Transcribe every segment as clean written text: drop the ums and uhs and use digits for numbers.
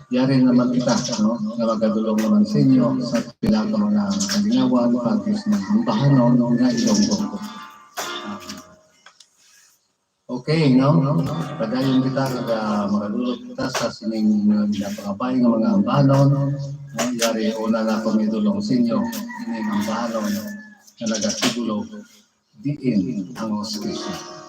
Yari naman kita, no? Na magadulong naman sa inyo sa pilang mga kalinawan, pagkis ng bahanon, nga Ilonggo. Okay, no? Padayon kita, magadulong kita sa sining napakabay ng mga bahanon. Yari, una na kong idulong sa inyo, ini ang bahanon na nagatigulo diin ang hostisya.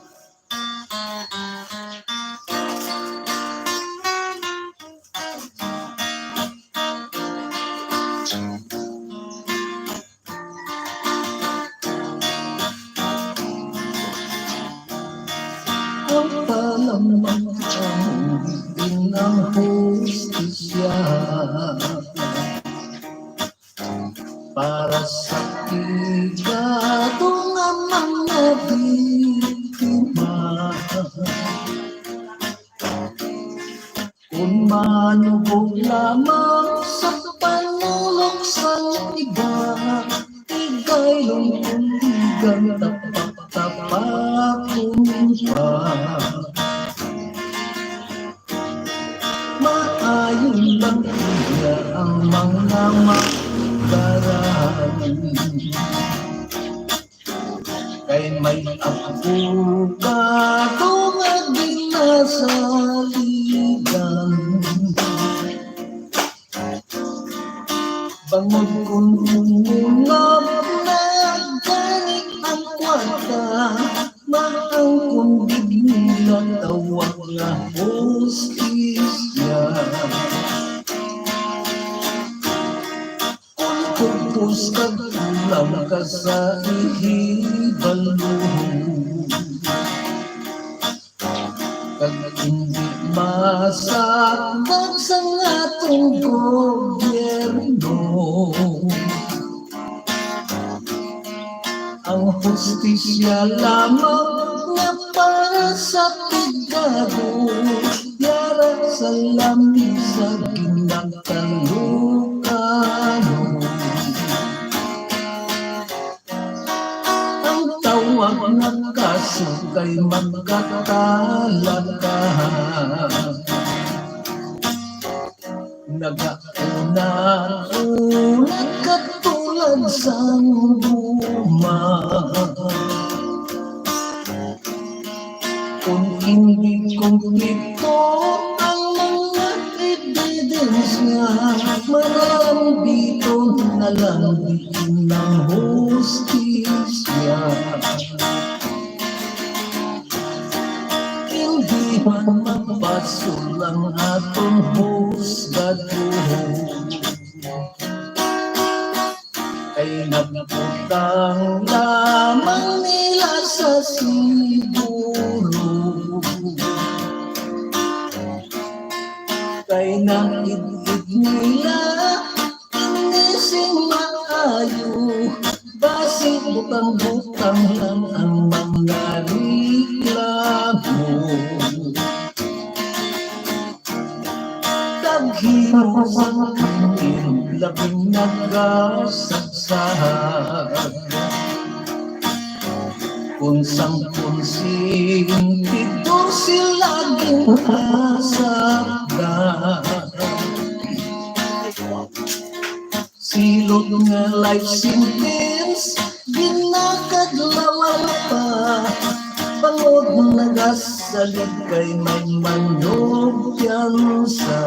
Ang din ng hostisya para sa kigatong mga biktima. Kung manubog lamang sa panulok sa iba, igay lungkundigan tapak-tapakun pa. Maayon lang niya ang mga magdaraan, kay may abogado nga ginasaligan. Bangod kung umulap na ganit ang kwarta, maang kundig nila tawag na hostisya. Kung pupus ka kulang ka sa ihibalo, kag hindi masaktan sa atong gobyerno, ang hostisya lamang nga para sa pigado, yara sa langis sa ginakalukano. Ang tawag na kaso kay magkatalaga, nag-una katulad sa luma. Kung hindi kumpleto ang mga ebidensya, maraming dito na lang ng hostisya. Hindi man mapasol ang atong husgado, ay nagputang lamang nila sa siguro, kay nangidid nila inising maayo, basi butang-butang lang ang mga reklamo. Daghino sa akin labing nagasagsahan, kung sangkonsing dito sila ginasakdan. Silot nga life sentence ginakadlawal pa, pangod nagasalig kay may manobyansa.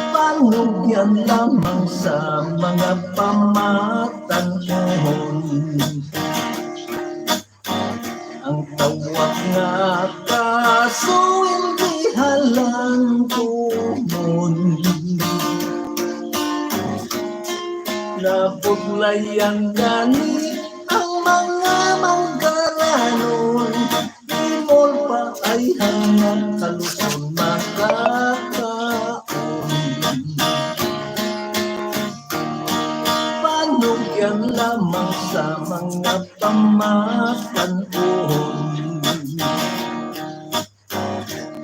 Panobyan lamang sa mga pamatanhon, ang tawag nga kaso hindi halang tumon. Nabuglayan gani ang mga manggaranon, imol pa ay hanggang kaluson makakaon. Panugyan lamang sa mga pamatanhon,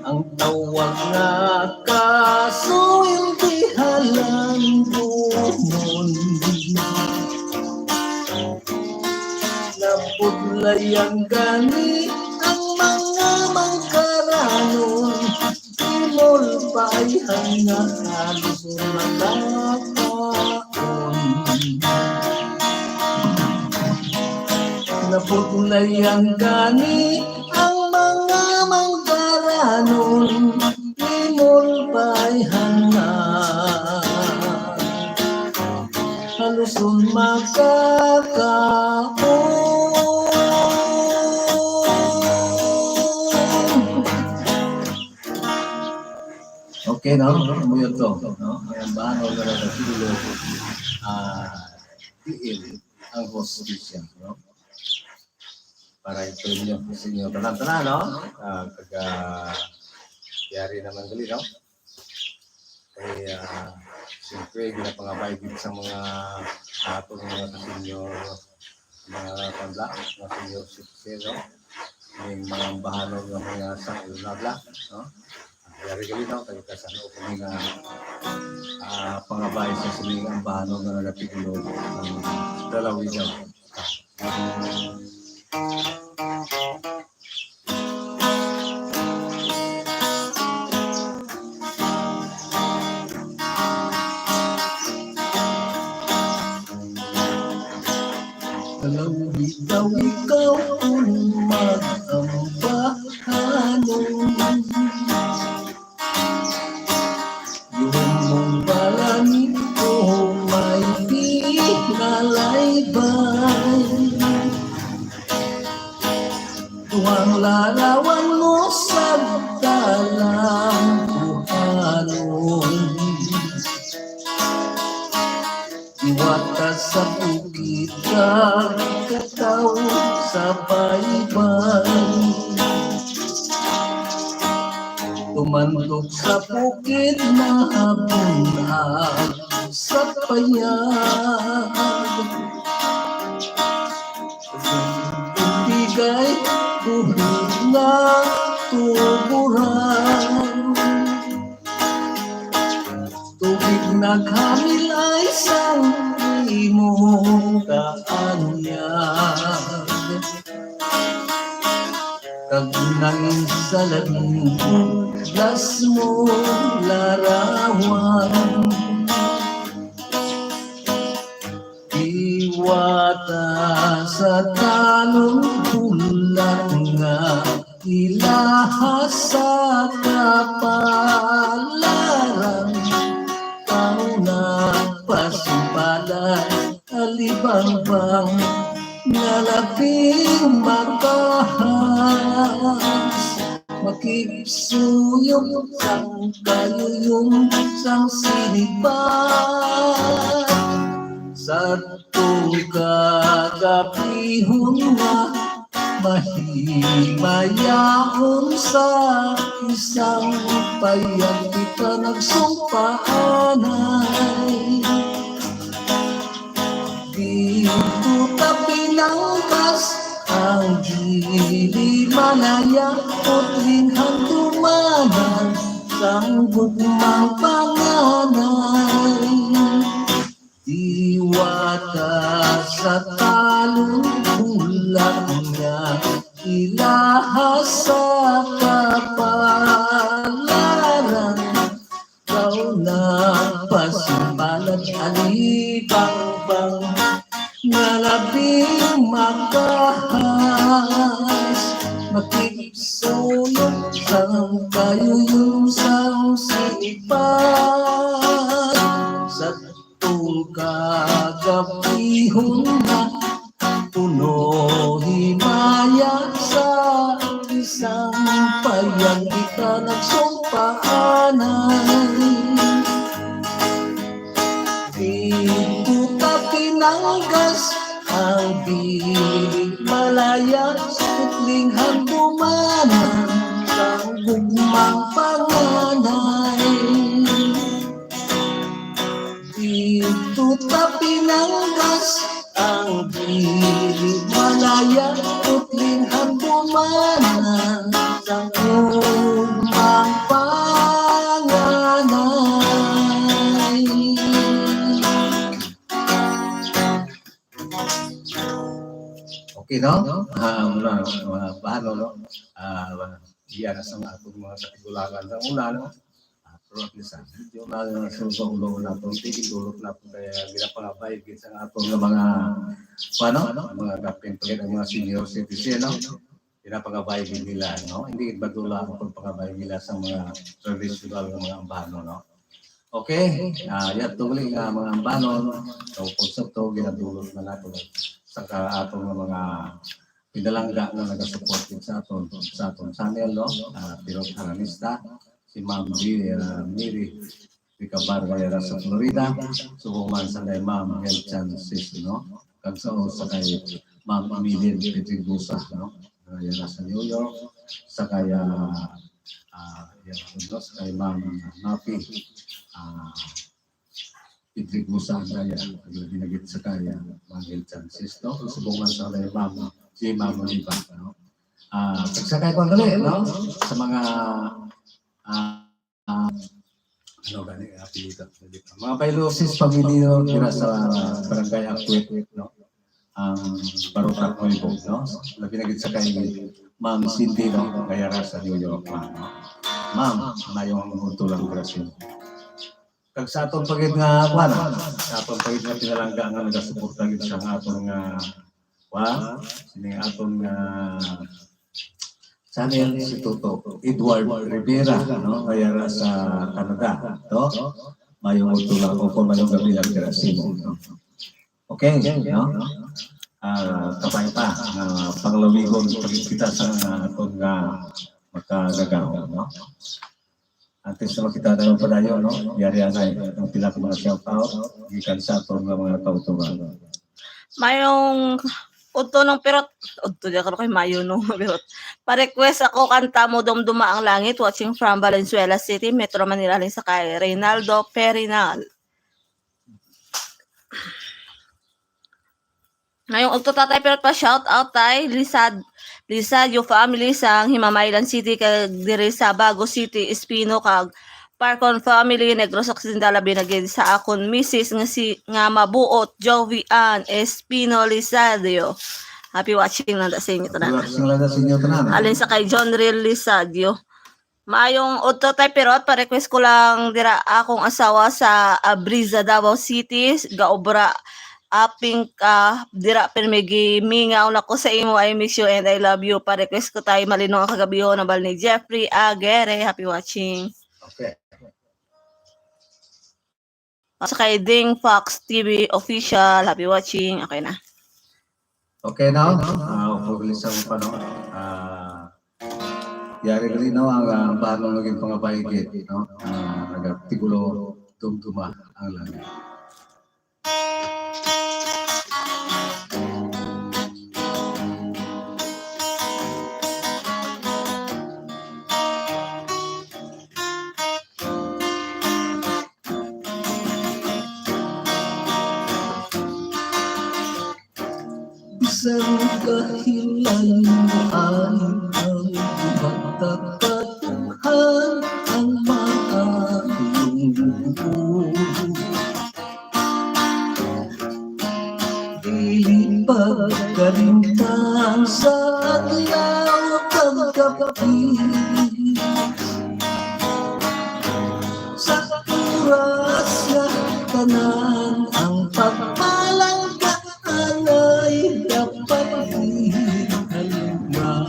ang tawag nga kaso hindi halang tumon. Nabudlayan gani ang mga mangkaranon, bayan nga halos nakakaon. Naputulayan kani ang mga manggaranon, limol bayan nga halos makakaon. Okay, no? Muyot to, no? Ang bahaw na lang sa silo, tiil ang hostisya, no? Para ito nyo sa inyo tanan-tanan, no? Yari naman gali, no? Kaya, siyempre, ginapangabay dito sa mga atong mga kasinyo, mga kanla, mga senior citizen, no? Yung mga bahanog ng mga sang-ilunabla, no? Yari gali, no? Kaya kasano ko mga pangabay sa silingang bahanog na nagapigulo ng dalawigan. Kalau bitaw ikaw kung mag-ambahanon, yung mong balani ko may pinalaybay. Tuwang larawan mo sa dalang buhanon, diwata sa bukid kataw sa baybay. Tumandog sa bukid na habunag sa payag, ibigay tuhig na tuburan. Tubig naghamil ay sang imong kaanyag, kag nangin sa las mo larawan. Iwata sa talong bulan nga ilaha sa kapalaran, na pasipalan alibang-bang na labing makahas, makipsuyong sang kayuyong sang sinipan. Sa kagapihon nga mahimayaon sa isang payag kita nagsumpaanay. Dito ka pinangkas ang dili malaya utling handumanan sang bugmang panganay. Diwata sa talong bulan nga ilaha sa kapalaran, kau na pasimpalan alibang-bang nga labing makahas, makipsulong sang kayuyong sang sinipan. Sa kagapihon na puno himaya sa isang payag kita nagsumpaanay. Dito ka pinanggas ang bilig malaya sa putling handumanan sang gugmang panganay. Dito ta pinanggas ang bilig malaya utling handumanan sang gugmang panganay. Okay, no? Paano, no? Iyan sa mga atong mga katigulangan sa una, no? Pero at least, yung nasusulo na ito, tigil-dulot na ito kaya ginapangabay sa atong mga, paano? Mga kapin, ang mga senior citizen, no? Pinapangabay nila, no? Hindi badula ang pagpangabay nila sa mga traditional ng mga ambano, no? Okay, yan tuloy nga mga ambanon, o konsep to, ginadulot na nato sa atong mga pinalangga na nagasupport sa aton channel, no? Pirot Haranista, si Ma'am Miri Vicabar Valera sa Florida, subuman sa kay Ma'am Health Chances, no? Kag sa kay Ma'am Emilien Petrigusa, no? Yan sa New York, sa kay kay Ma'am Napi Petrigusa kaya ginagit sa kaya Ma'am Health Chances, no? Subuman sa kay Ma'am si Ma'am Oliva, no? Pagsakay ko dali, no? Sa mga gani apelyido. Mga Bailosis pamilya dira sa Barangay Akwet, no? Barutak Moibog, no? Labi na gid sa kay Ma'am Cindy, no? Kaya sa New York, Ma'am, mayong tulang grasyon. Kag sa atong pagid nga kuan, sa atong pagid nga pinalangga nga nagasuporta gid sa atong sining atong channel si Toto Edward Rivera, no? Kaya sa Canada, no? Mayong tulang o kung mayong gabilang grasyon, no? Okay, no? Kapay pa, panglawigon pagid kita sa atong makagagaw, no? Atin sa makita na yung padayon, no? Yari anay, ang pila ko mga shout-out, gikan sa atong mga kautugan. Mayong udto ng pirot, udto di ako kay Mayo no, pirot. Pa-request ako kanta mo Dumduma ang Langit, watching from Valenzuela City, Metro Manila, sa kay Reynaldo Perinal. Ngayong udto tatay pirot pa shout out tay Lisa, yung family sa Himamaylan City kag diri sa Bago City, Espino kag Parkon family Negros Occidental binagid sa akon Mrs. nga mabuot Jovian Espino Lisadio. Happy watching lang sa inyo tanan. Alin sa kay John Real Lisadio. Maayong udto tay pirot pa-request ko lang dira akong asawa sa Abriza Davao City, gaobra aping dira permigi mingaw na ko sa imo, I miss you and I love you. Pa-request ko tayo malinong ang kagabiho na bal ni Jeffrey Aguere. Happy watching. Okay. Sa kay Ding Fox TV Official, happy watching. Okay na. Okay now, upulisan mo pa, no? Yari rin, no? Ang paano naging pangabayigit, no? Nagtigulo, Dumduma ang Langit. Isang kahilan ay ang magtataghan ang maayong buhay. Dilipag kalintang sa adlaw pagkapi, sa oras na tanan ang pagpalangga ay dapat ihalungan.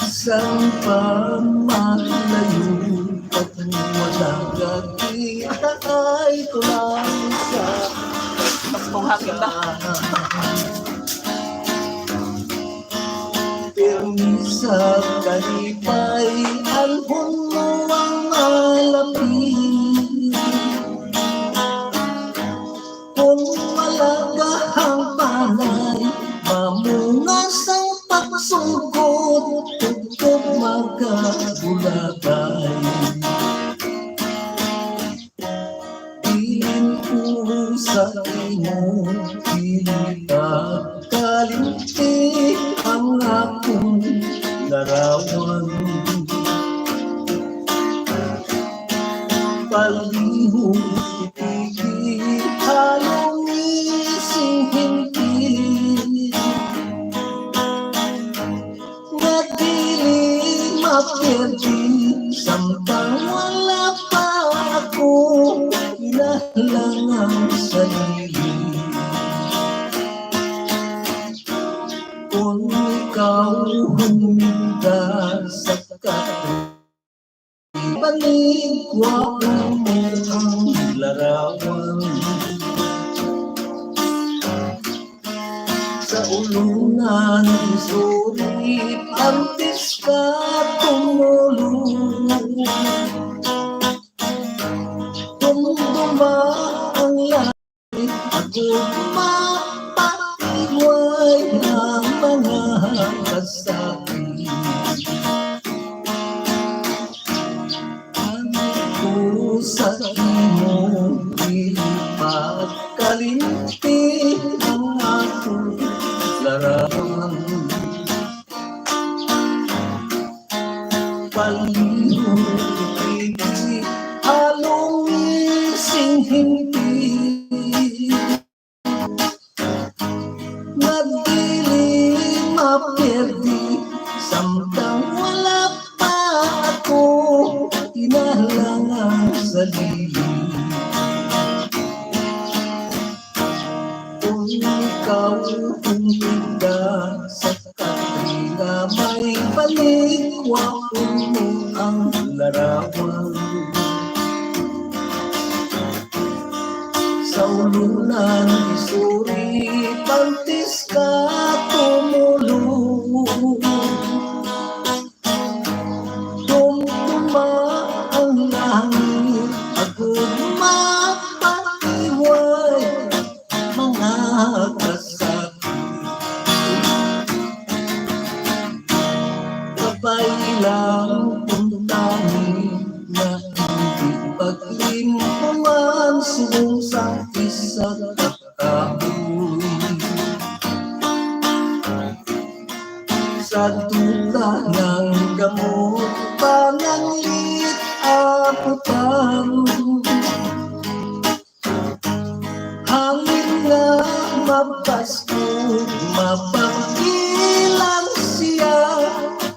Isang pamalayo at wala gagi ay kulang sa pirmi sa kalipay alhon mo ang malapit. Kung malagahang palay, mamungas ang pagsugod, tugtog magkabulagay. Ilin ko sa imo, pilipag kalinti ang akong larawan. Palihog itigil, halong ising hindi. Nagdiling mapirdi samtang wala pa ako inahalang ang sarili. Kung ikaw huminda sa paligwaan mo ang larawan sa ulungan ng sulit antes ka tumulong. Tumduma ang langit ako mapatiway ang mga kasabi. Ano sa imong ipagkalinti ang akong larawan. Palihog hindi halong ising hindi nagdilim mapirdi samtang wala pa ako inahalang ang sarili. Kung ikaw huminda sa kanila may paligwaan mo ang larawan sa ulunan isuri pantis ka tumulong. Tumtuma ang langit ako mapatiway mga kasabi. Kapay lang puntahin na hindi paglimpungan sumsang isa't kahoy. Sa tula ng gamot pananglit aputan hangin na mapasko mapagilang siya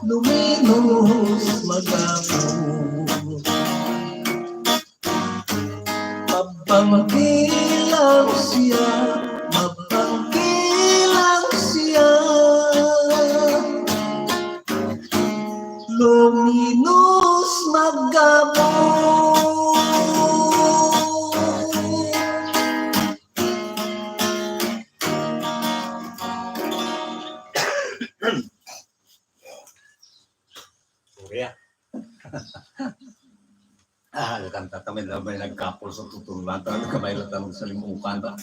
luminos magabot. Mapanggilang siya mapanggilang siya luminos magabot. Surya. Kanta kami na may nagkapol sa tutulan. Kamay lang sa limukan ba?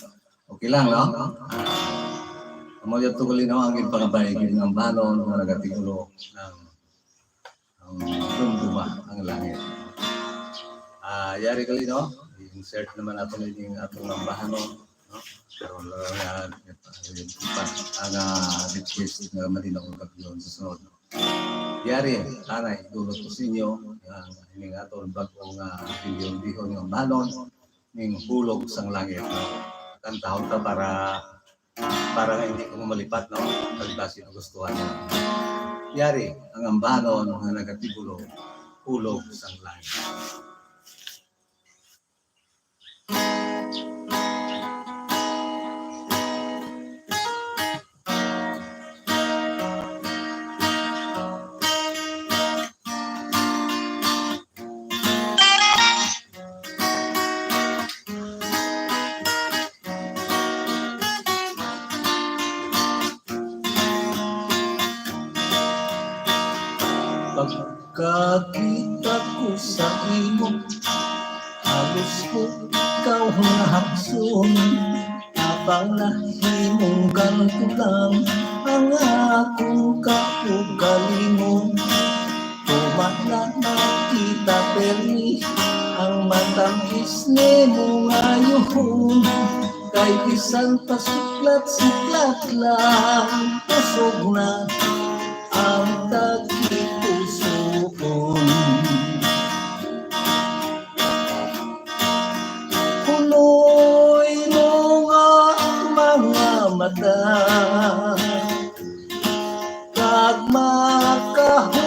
Okay lang, no? Amo yung tuloy na ang pangabay ng balon na nagatigulo ng dumduma ang langit. Yari kali, no? Insert naman natin yung atong lambahan, no? Pero ang request na malinaw ang kagyon sa sunod. Yari, tanay, dulot ko sa inyo ang ining aton bagong bilyon-bilyon ng balon ng hulog sang langit. Kantahon ta para nga hindi ko malipat, no? Pagbasin ang gustuhan nyo. Yari, ang ambanon na nagatigulo, hulog sang langit. Pagkakita ko sa imo, halos ko ikaw nga hakson. Habang nahimong ganito lang ang akong kaugalingon. Tumala nakita perni ang matangkis ni mo ngayon. Kay bisan pasuklat-suklat lang, pusog na ang tagpusoon. Huloy mo nga mga mata, kag makahulugan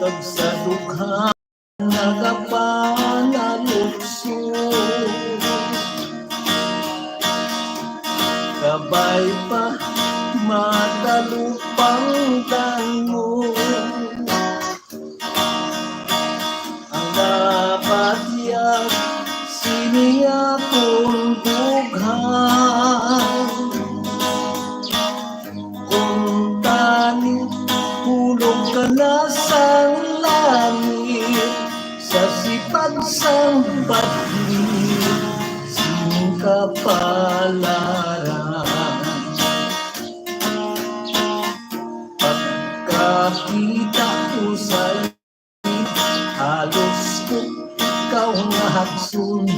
kag sa dughan nagapanalukso kabay pa madalupang mo ang dapat yak siniya kong dughan kung tani hulog ka na sa langit sa sipag sang badlit sing kapalaran pagkakita ko sa'yo halos ko ikaw nga haksun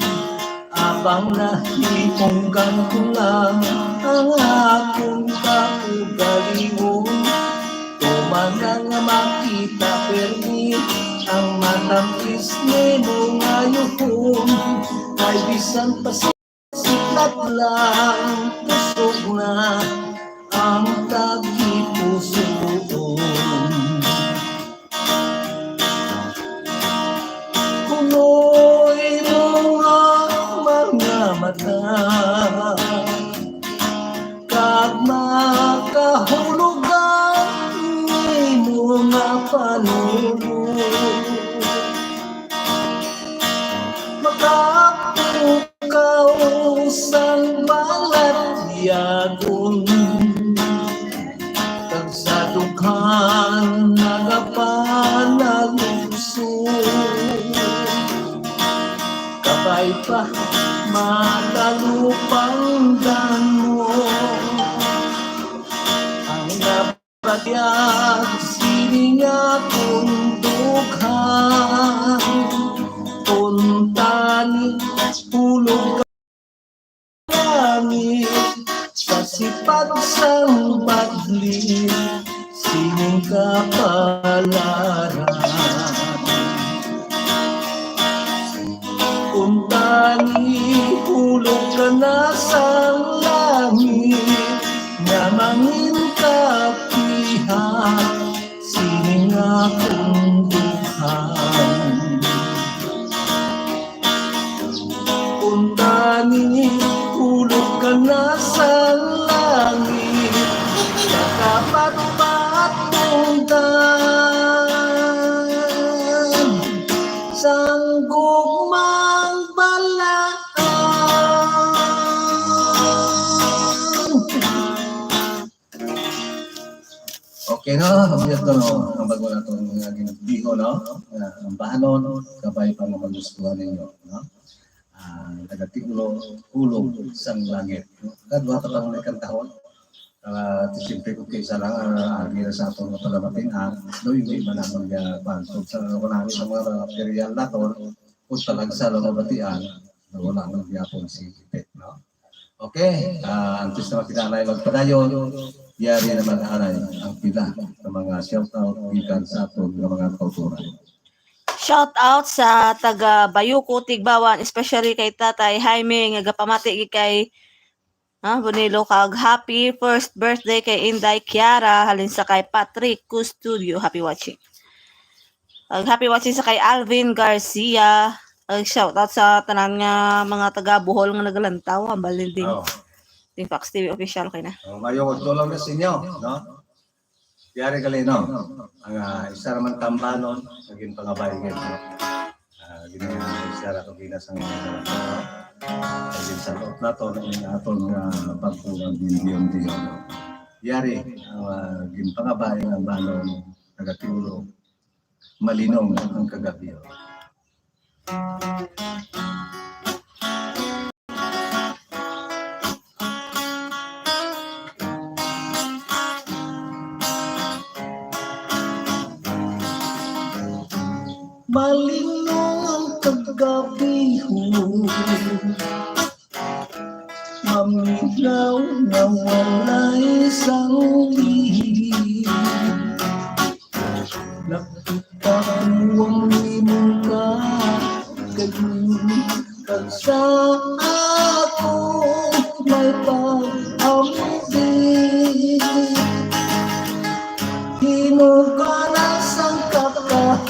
abang nahiponggan ko lang ang akong kaugalingon tumanang makita permi ang matamis ni mo ngayon ay bisan pasiklat lang pusog na ang tagipusoon kunoy mga mata kag makahulugan ni mo nga panuno makapukaw sang balat yagon kag sa dughan nagapanalukso kabay pa madalupang mo ang napagyag siniya kong dughan untani hulog kami sa sipag sang badlit sining kapalaran untani hulog ka na sa langit nga manginkapihan sining akong dughan untani hulog ka na sa langit nakapat-pat undan sang gugmang balaan. Okay no, hambiyat no, ang bago na itong ginagbiho no, ang bahanon, kabay pa naman gustuhan ninyo, no? Nagatiulo, ulong sang langit. Kadwa ka lang nagkantahon. Siyempre kung kaysa lang, gira sa atong matalabatin, no, hindi man naman bantog sa wala sa mga material na to, kung talag sa lalabatian, wala nang yapon si Ipet, no? Okay, antes na makinanay magpadayon, yari naman anay ang pila ng mga shoutout gikan sa atong mga kauturan. Shout out sa taga Bayuko Tigbawan, especially kay Tatay Jaime nga gapamati kay Bonilo kag happy first birthday kay Inday Kiara halin sa kay Patrick Custodio, happy watching. Happy watching sa kay Alvin Garcia. Shout out sa tanan nga mga taga Bohol nga nagalantaw, ambalin din. Ting Fox TV official kay na. Mayo tulong na sa inyo, no? Yari gali no. Ang isa naman tambanon naging pangabayan no. Gini isa ra to ginasang sa loob na to ng aton pagtugang bilyon diyo. Yari gin pangabayan ang banon nagatiulo malinong ang kagabi. Malinong ang kagabi maminaw na walay isang lihim nakita ko ang limong ka kag sa ako may pag-amig hinugaras ang kakahal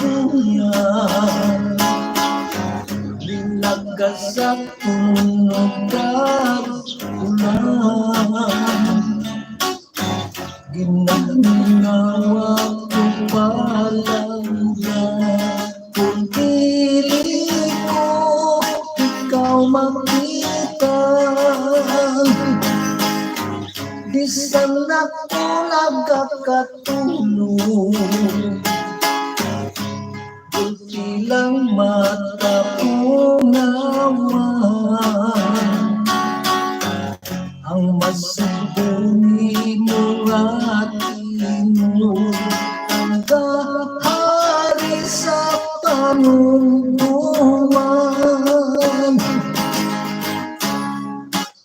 bisan ako nagkakatulog, ilang mata ko naman ang masubuni mo at ino ang kahari sa panuntuman.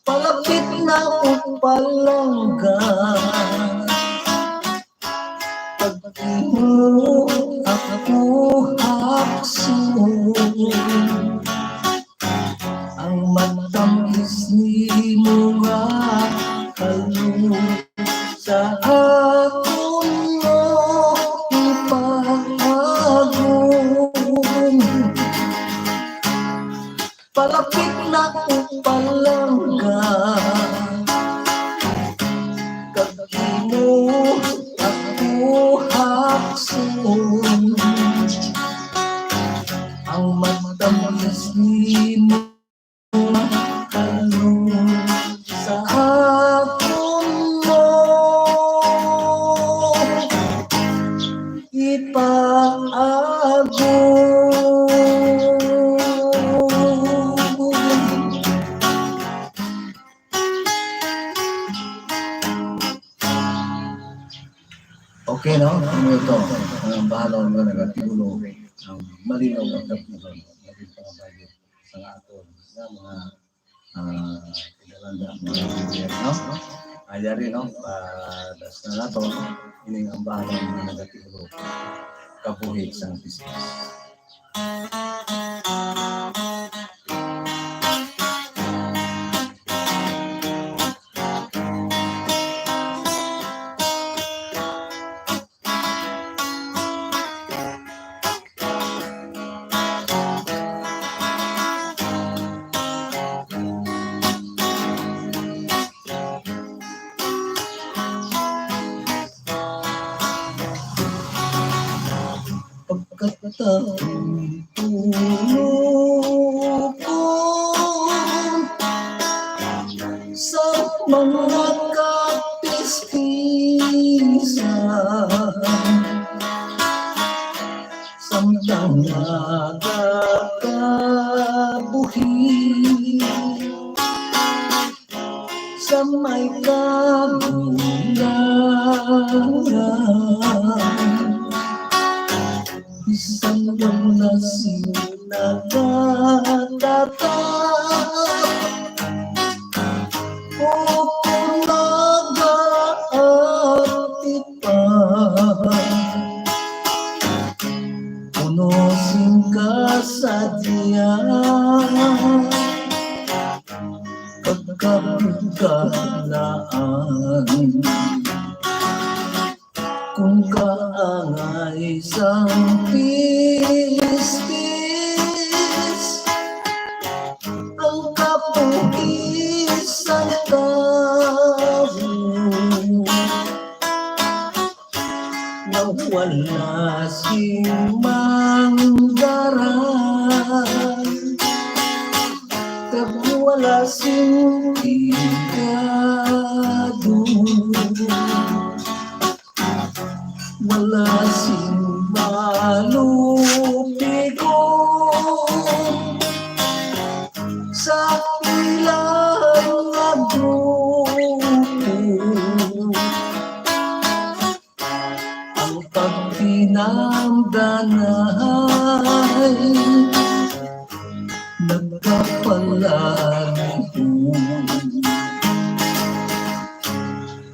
Palapit na upalangga, pag-di mo ako haksun, ang matamis ni mo nga kayo sa akong mo ipahagong. Palapit na upalangga, kag-di mo ako haksun, ang matamis ni mo sa akong mo ipaagong. Okay, no? Ano ito? Ang bahala nga nagatiulo. Ang malinaw ang kapulong. Naging pangabayo sa aton na mga kinalanda, mga bibigyan, no? Ayari, no? Das na nato, ining ang bahala nga nagatiulo. Kabuhi sa business. Pagkatapos tulog ko sa mga kapistisan, samtang nakakabuhi sa may kagulangan. Isang na sinagtatap o kung nag-aatipan, punusin ka sa diyan, pagkabiglaan kung kaangay isang pispis, ang kapugisan tao na wala simanggaran, kag wala simpigado, wala sing malupigo sa ilang nga grupo. Ang pagpinamdanay nagkapalago,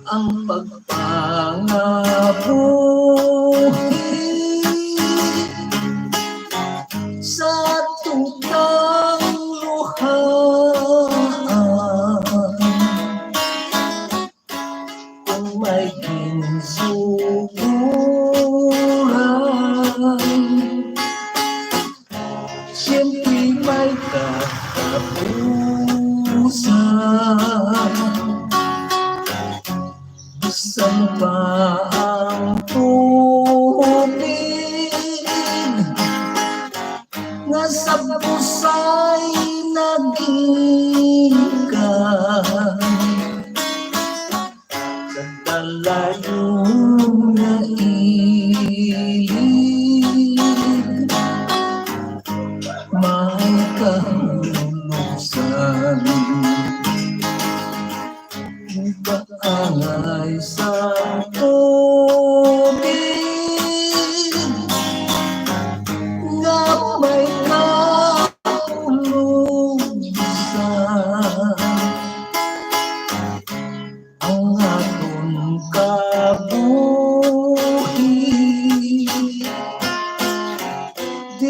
ang pagpangabuhi sa tutang luhaan, kung may kinsuguran, siyempre may katapusan. Bisan pa ang tubig nga sa pusay nagikan,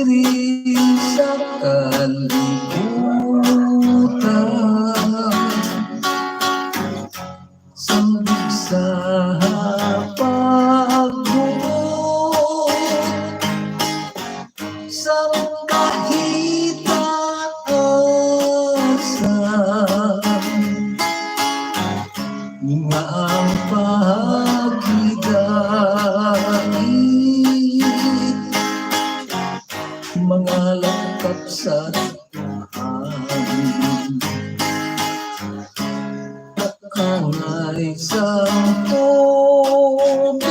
diri sa kalibutan, sambig sa pagbuot, sa kahitaasan, nga ang pagidait, mga langkap sa hangin, nakangay sa tubig,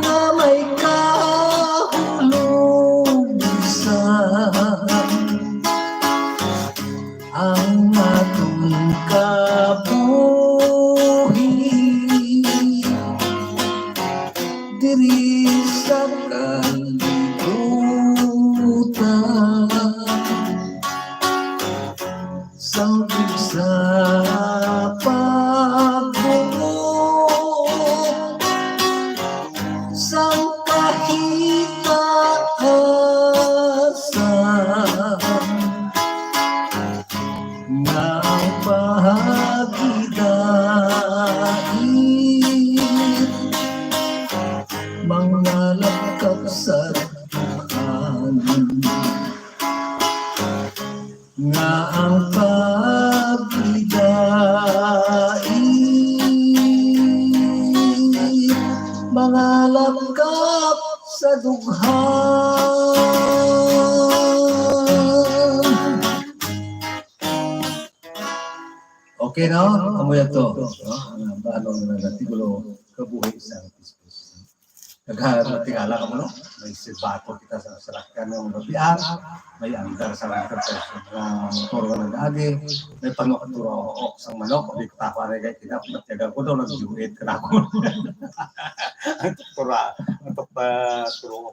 na may kahulugan, ang atong kabuhi diri sa kalibutan, sambig sa pagbuot, sa kahitaasan, nga ang pagidait, mga langkap sa hangin, nga ang pagidait, mga langkap sa dughan. Okay, no? Amoy to. Ang balong na natigulo kabuhi sa Pispis. Naghatingala ka mo, no? May sibato kita sa salakyan ng mabiar, may andar sa langkap sa turo ng agi, may panukaturo o sa manok, may kutapa na kayo kinap, matiyagal ko daw, nag-juit ka na ako. Ang turo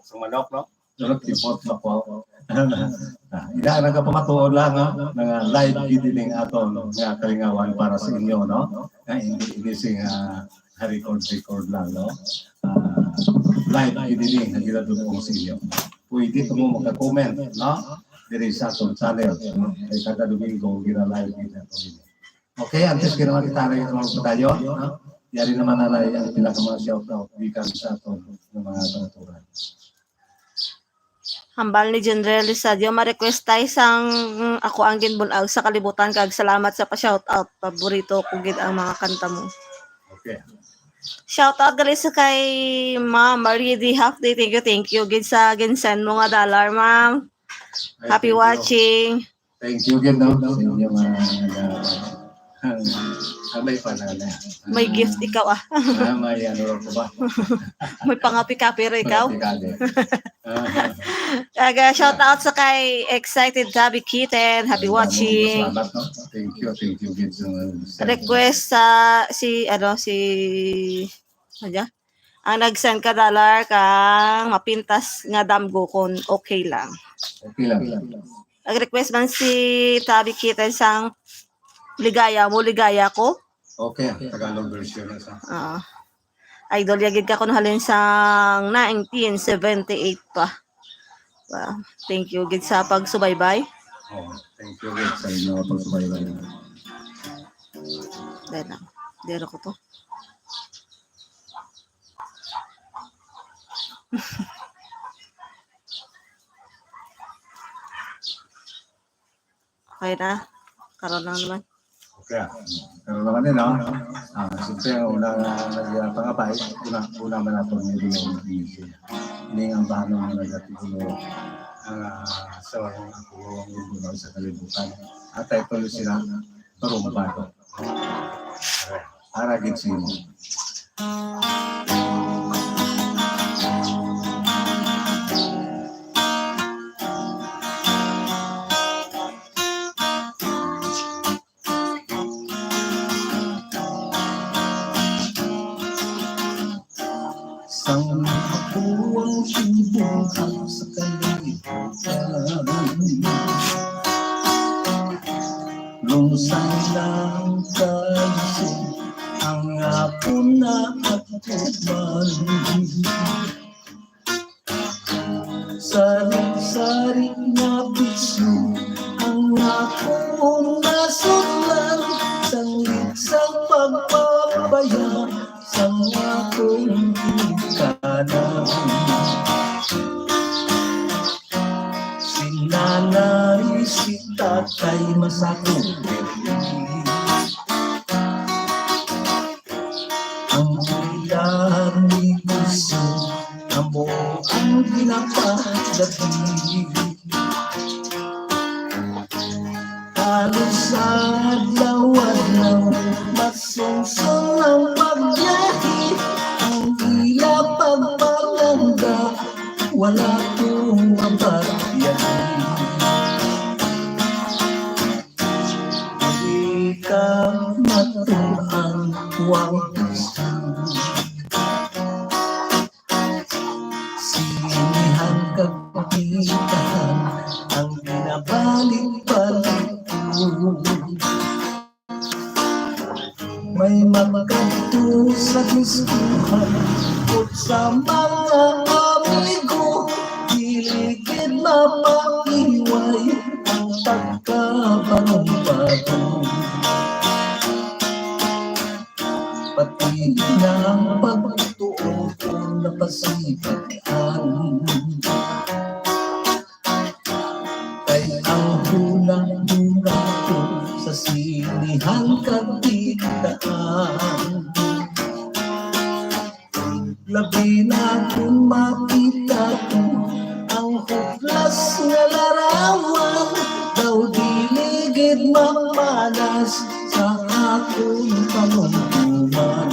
sa manok, no? Doon nag-tipot na po. Ina nagapamatuon lang nga live gidiling aton nga kalingawan para sa inyo, no? Nga hindi sing record lang, no? Live gidiling na ginadulong sa inyo. Pwede mo magka-comment, no? Diri sa aton channel. Ay kada Domingo gina-live gidiling. Okay, antes kinaman kita rin mga tayo, no? Yari naman nalay ang pinaka-mga shoutout gikan sa aton ng mga tungturan. Hambal ni General Lisadio, ma-request tayo sang ako ang ginbulag sa kalibutan kag salamat sa pa-shoutout. Paborito ko gid ang mga kanta mo. Okay. Shoutout gali sa kay Ma'am Marie D. Halfday. Thank you gid sa ginsend mo nga dollar, ma'am. Happy watching. Thank you again, no? Sa inyo may panala. May gift ikaw ah. May ano ko ba? May pangapi-kapi rin ikaw. Pikade. Kag shoutout sa kay Excited Tabby Kitten. Happy watching. Salamat, no? Thank you again sa Request sa si ano ang nag-send ka dollar kang mapintas nga damgo kon okay lang. Okay lang. Nag-request man si Tabby Kitten sang ligaya mo, ligaya ko. Okay, Tagalog version na sa. Idol yagid ka kun halin sang 1978 pa. Thank you gid sa pagsubaybay. Thank you again sa inyo pagsubaybay. Dero ko to. Okay na. Karon lang naman. Okay. Pero naman din, no? Siyempre, ang unang pangapay, una man nato ni Dino Easy. Hindi ang paano nga nag-atigulo sa ako ang sa kalibutan. At ay tuloy sila parumbado. Para gitsino. Sang kapuwang sinubukan sa kalibutan, lungsay lang kalising ang hapon na at tuban, amo ang pinapadating. Halos sa adlaw-adlaw, masungsong ang pagbiyahe, ang ila pagpalangga, wala kong mapagbiyahe. Di ka matuang huwag isa, sinihan kagpakitahan ang binabalik-balik ko. May magkanto sa diskuhan at sa mga amigo, diligid mapaiway ang pagkabanong-bago. Pati na ang pagtuon ko napasipagan, kay ang hula-hula ko sa sinihan kagitaan. Labi na kung makita ko ang huklas nga larawan, daw diligid mamalas sa akong panungkuman.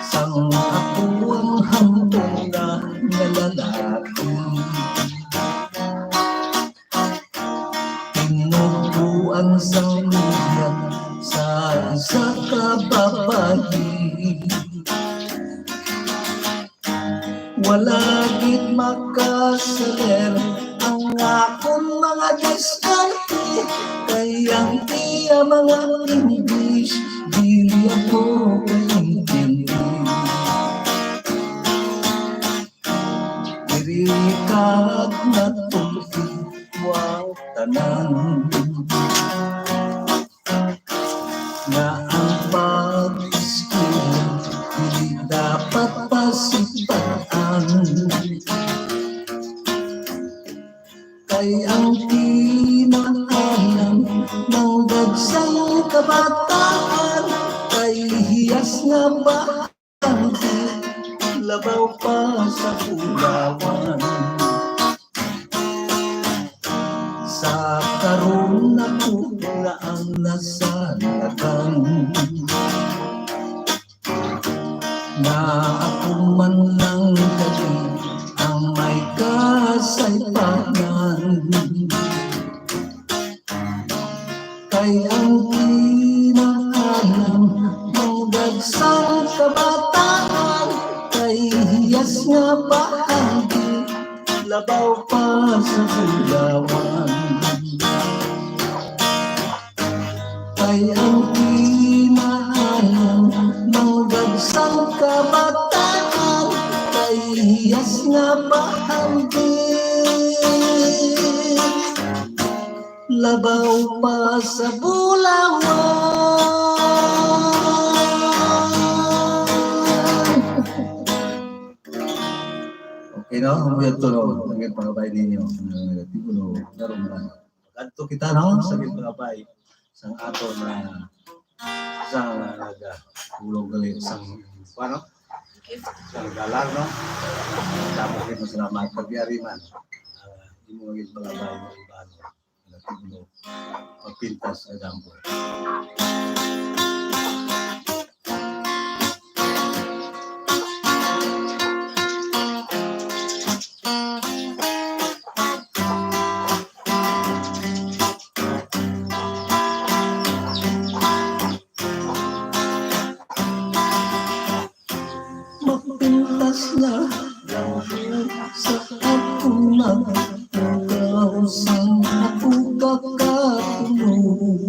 Sang ako ang hantong na lalaki, tinubuan sa liyan sa isa kababayi. Wala gid makasaler ang akong mga diskarte, kay ang tiya mga English dili ako kaintindi. Diri ka natulfi wang tanan, na ang pag-skill hindi dapat pasipaan, kay ang tinaanan ng dagsang kabataan, kay hiyas nga ba ang labaw pa sa kulawan. Sa karon na ko na ang nasanagan, na ako man lang dali ang may kasaypanan, kay ang kinaanan ng dagsang kabataan, kay hiyas nga bahagi labaw pa sa kulawan. Kay ang kinaanan ng dagsang kabataan, kay hiyas nga bahagi labaw pa sa bulawan. Okay, no? Ang tulong, ang pangabay ninyo. Tigulo, darong na. Kadto kita, no? Sa pangabay. Sang ato na sang nagulong gali sang ano? Sang galar, no? Damo rin masalamat pagyari man. Imo ang pangabay ng ibano. Tigulo, pagpintas sa dampo. Mapintas na sa akong nagpugaw, sang ako kakatulog.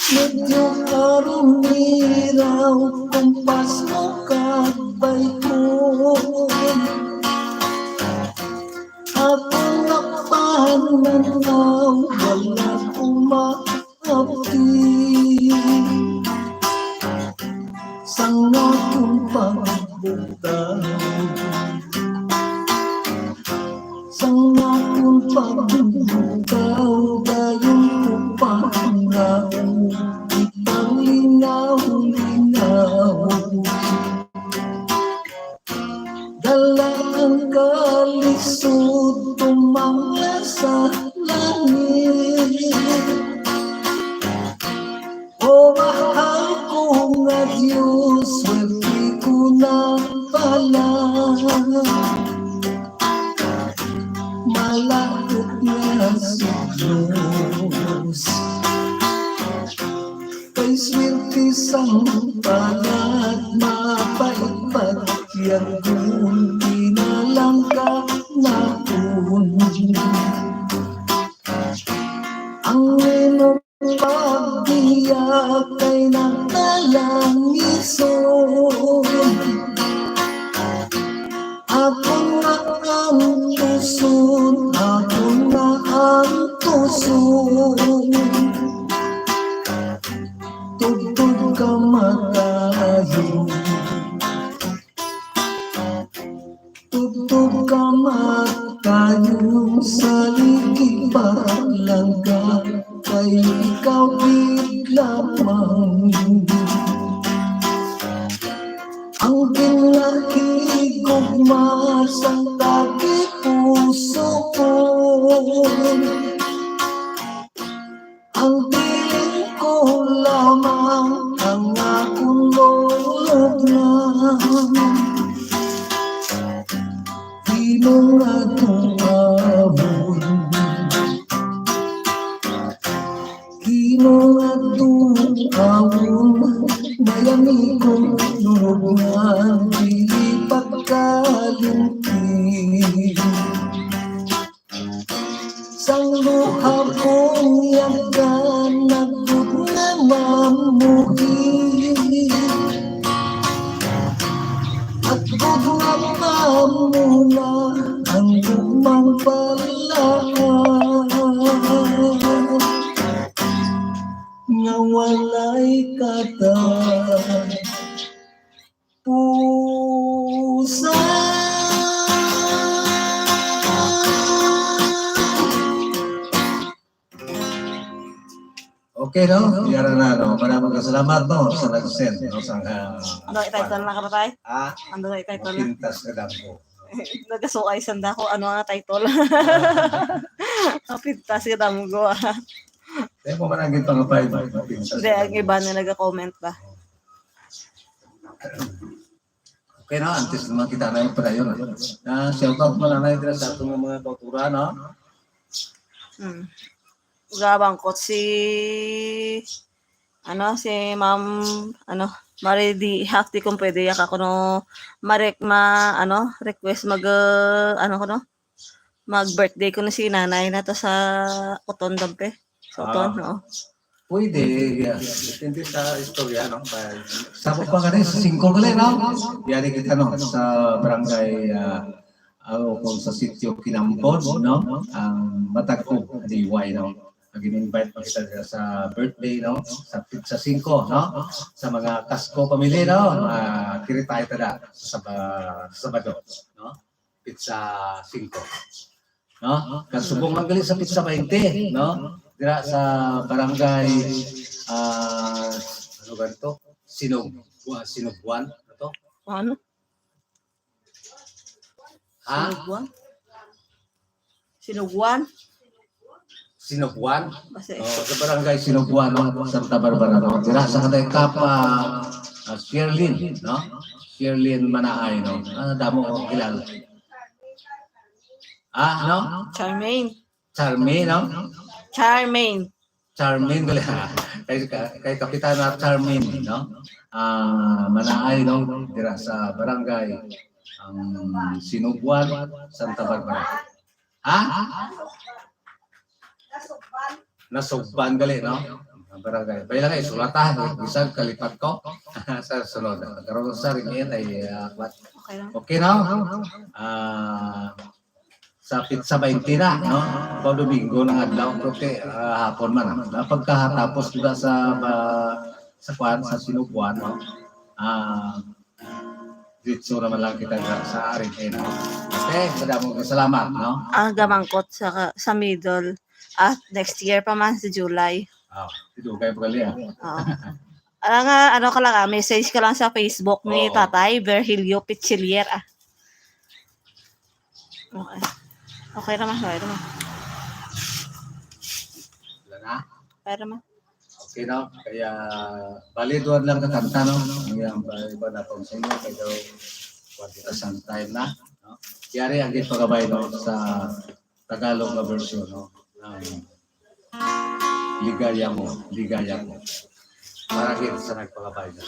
Medyo karumiraw kung paso kabay ko, ako napananaw wala umaapi. Sang akong pagbutaw, sang akong pagbutaw, dayon ko pangaw, ipang linaw-linaw. sa'yo, swerte ko na pala. Malapit na si Diyos, kay swerte sang palat, mapait patyang kung di na lang ka naun. Ang iyong pagbiyak ay nakalangison. Ako na ang tuson, ako na ang tuson. Tugtog ka matayo, tugtog ka matayo, sa likid palangga, kay ikaw lamang. Ang pinakigugma sa tabi puso ko, ang piling ko lamang ang akong loob. Di mo nga tumaon, di mo nga tumaon, mayami kong loob, di pagkalintin. Sang luha kong yagan, nagod na mamuhi, at gugma mamula ang gugmang palaan, nga walay kata pusa. Okay, no? Yara na, no? Maraming kasalamat, no? Sa nag-send, no? Sa Ano i-title na ka na tayo? Ah, Ano i-title na? mapintas ka lang po. Nagasukay sanda ko. Ano nga title? Kapintas ka damo ko. Kaya mo managin pangapay, mapintas. Hindi, ang iba na nag-comment ba? Okay, no? Antes naman kita na yung pala yun. Shout out mo na na yung sa atong mga kautura, no? Gabangkot si Ma'am Maridi Hakti kung pwede yak ako no request mag mag birthday ko na si nanay na to sa Uton Dampe. Sa Uton, no. Pwede, hindi sa istorya, no? Sabot pa ka rin, sa 5 ka rin, no? Yari kita, no? Sa barangay, kung sa sitio Kinampon, no? Ang Matagpo, DIY, no? Nag-invite pa kita sa birthday, no? Sa pizza 5, no? Sa mga Kasko pamilya, no? Kiri tayo tada sa Sabado, no? Pizza 5, no? Kasubong lang gali sa pizza 20, no? Dira sa barangay, ano ba ito? Sinugbuan, ito? Ano? Ha? Sinugwan? Sinugbuan? Kasi Sa barangay Sinugbuan, no? Santa Barbara, no? Dira sa katay kapa, Sherlyn, no? Sherlyn Manaay, no? Damo ko kilala. No? Charmaine. No? Charmaine. Charmaine, kay Kapitan na Charmaine, no? Manaay, no? Dira sa barangay Sinugbuan, Santa Barbara. Nasugban gali, no? Barangay. Baila kayo, sulatan. Isang kalipat ko sa sunod. Karoon sa rin ay Okay lang. okay, no? Sa pizza 20 na, no? Pag Domingo ng adlaw, okay, hapon man. Pagkatapos juga sa Sinugbuan, no? Dito naman lang kita sa Argentina. Okay, madamong salamat, no? Ang gamangkot sa middle. At next year pa man sa July. Ito kayo pagkali, Oo. Ano ka lang message ka lang sa Facebook ni Oo. Tatay Virgilio Pichilier. Okay. Okay naman. Wala na? Okay naman. Okay. Okay, no? Kaya, baliduan lang kakanta, no? Ang iba na itong sinyo, kaya kita sa time na. No? Yari ang pagkabay, no? Sa Tagalog na version, no? Ligaya mo, ligaya mo. Para kita sa nagpakabay na.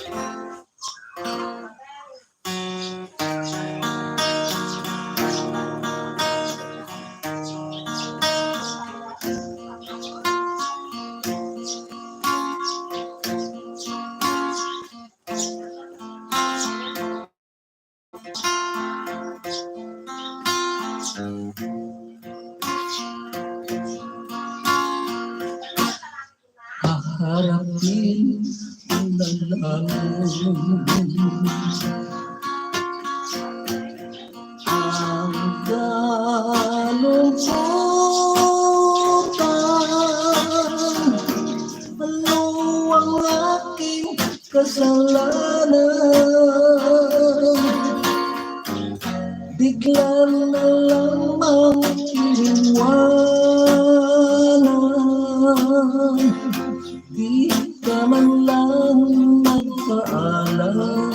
Haharapin na lang ang kalungkutan. Ano ang aking kasalanan? Bigla na lamang iniwanan. Di ka man lang nagpaalam.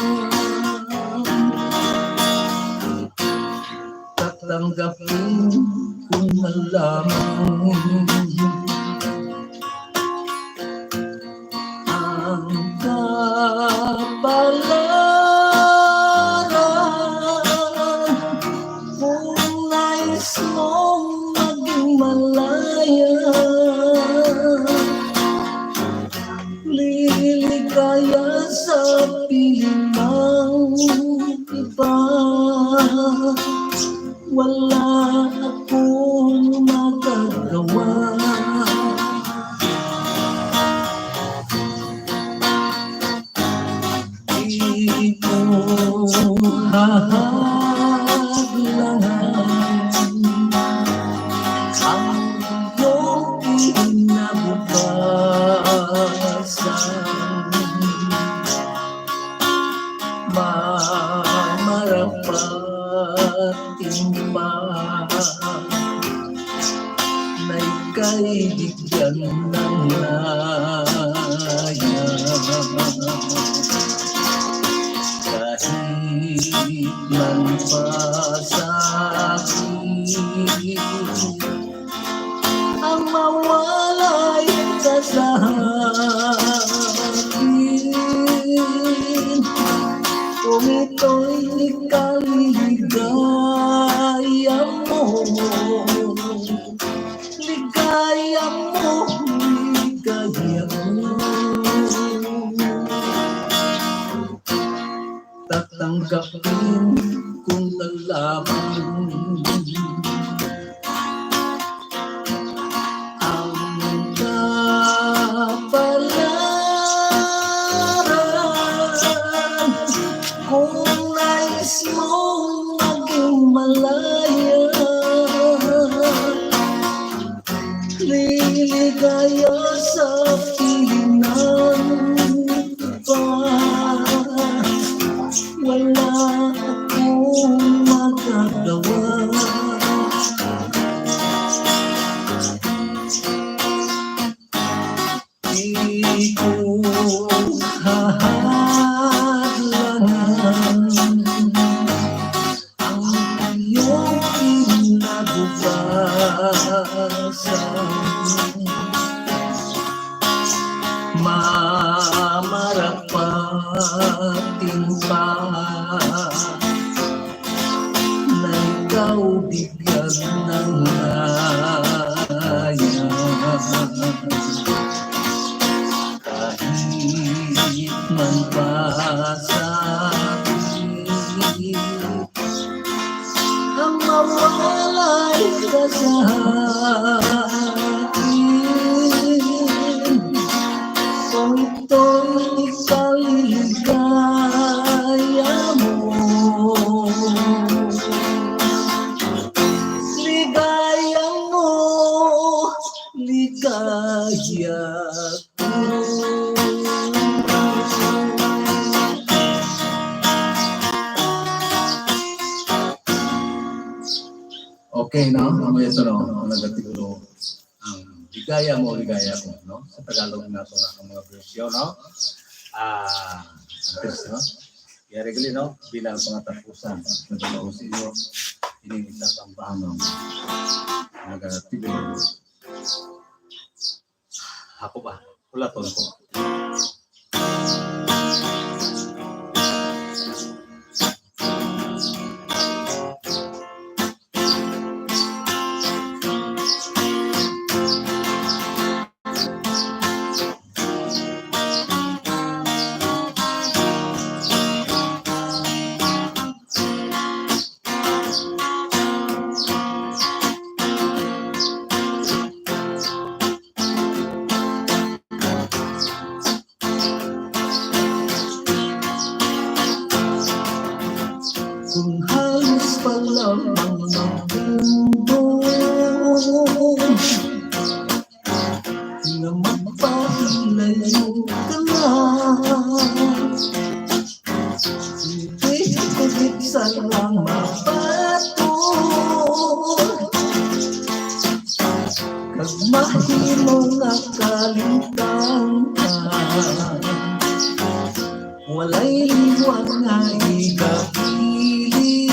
Tatanggapin ko na lamang ang kapalaran. Kung nais mong maging malaya, liligaya sa piling ng iba. Wala akong magagawa. Di ko hahadlangan ang iyong kinabukasan. Mamarapating pa na ika'y bigyan ng laya. Kahit man pa sa akin ang mawalay ka sa akin, kung ito'y kaligaya mo, ligaya mo, ligaya mo. Tatanggapin kung nalaman ang kapalaran. Kung nais mong maging malaya, liligaya sa piling ng iba. Wala akong magagawa. Di ko hahadlangan ang iyong kinabukasan. Mamarapating pa na ikaw bigyan ng laya. Kahit man pa sa akin ang mawalay ka sa akin, kung ito'y kaligaya mo, ligaya mo, ligaya ko. Okay, no? Mamaya ito, no? Ang nagatiguro ang ligaya mo, ligaya ko, no? Sa Tagalog na ito na ang mga bersyo, no? Antes, no? Kaya regular, no? Bilang pangatapusan, nagdalaw sa inyo, ininita ang pahamang nag-tibilo. Ako ba? Ulaton ko. Kung halos pa lamang magmundo na magpahilayo ka na, higit sa lang mabato kag mahimo nga kalintang ka, walay liwag nga ikapili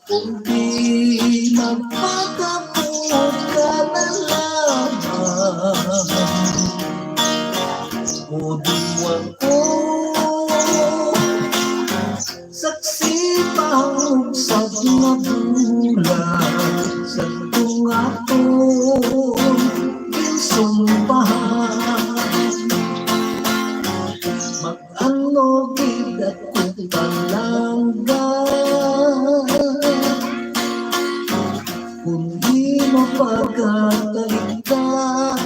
kung di magpakabuot ka na lamang o diwang ko saksi pang-usap na bulan sa tungatong insumpahan mag-ano gigat ko palangga kung di mo pagkatalikan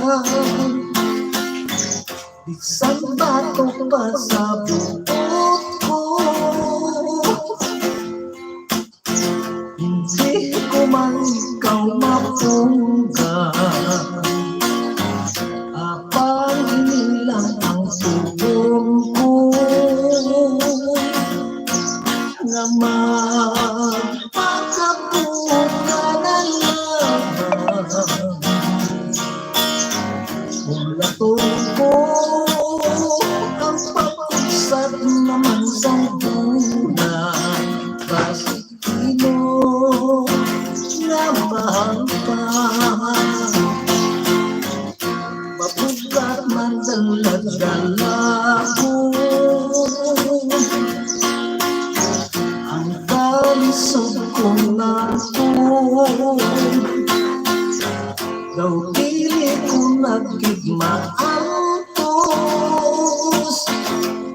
isang bato pa sa buot ko hindi ko man ikaw mapungga apang inilang ang tugon ko nga magpakabuot ka na lamang ulaton ko ang pag-usap naman sa bulan basig ino nga mahal pa mapugat man dalag-dala ko ang kalisod ko na ko daw dili ko nagigmaantos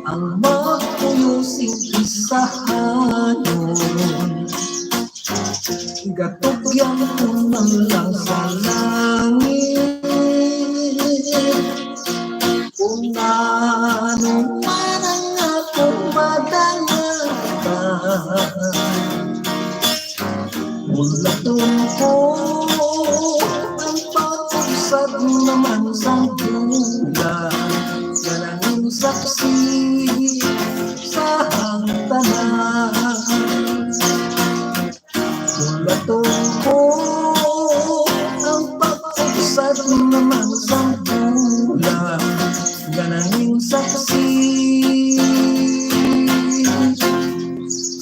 ang magpuyusing isahanon gatugyan ko na lang sa langit kung ano man ang akong madangatan ulaton ko ang pag-usap naman sa bulan ganang saksi sa hangtanan ulaton ko ang pag-usap naman sa bulan ganang saksi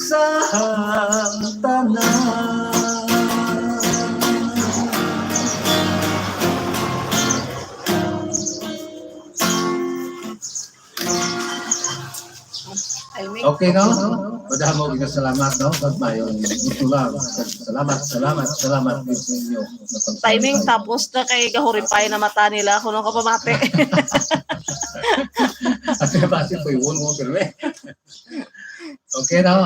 sa hangtanan. Okay, no? Madamo kita salamat, no? Pagmayon. Ito lang. Salamat din sa inyo. Timing tapos na kay gahuripay na mata nila kung ka pamati. At base po yung mo pero okay, no?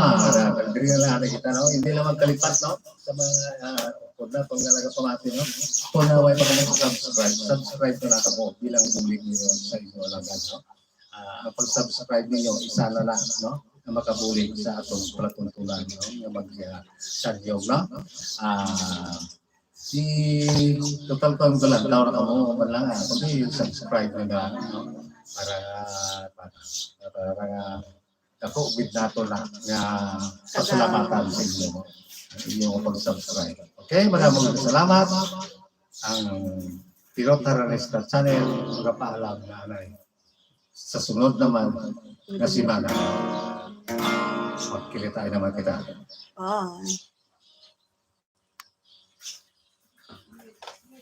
Pagdiri na lang kita, no? Hindi lang magkalipat, no? Sa mga kung na pamati, no? Kung na way pa subscribe na lang ako bilang bulig niyo sa inyo lang, no? Ang pag-subscribe niyo isa na lang, no? Na makabulig sa atong palatuntunan, no? Na mag-sadyog, no? Si total ko lang daw na mo man lang kundi subscribe na no? para ako with nato na nga pasalamatan sa inyo, no? Inyong pag-subscribe. Okay, maraming salamat. ang Pilotaranista Channel, magpaalam na anay. Sa sunod naman, na simana, magkilitain naman kita. Bye.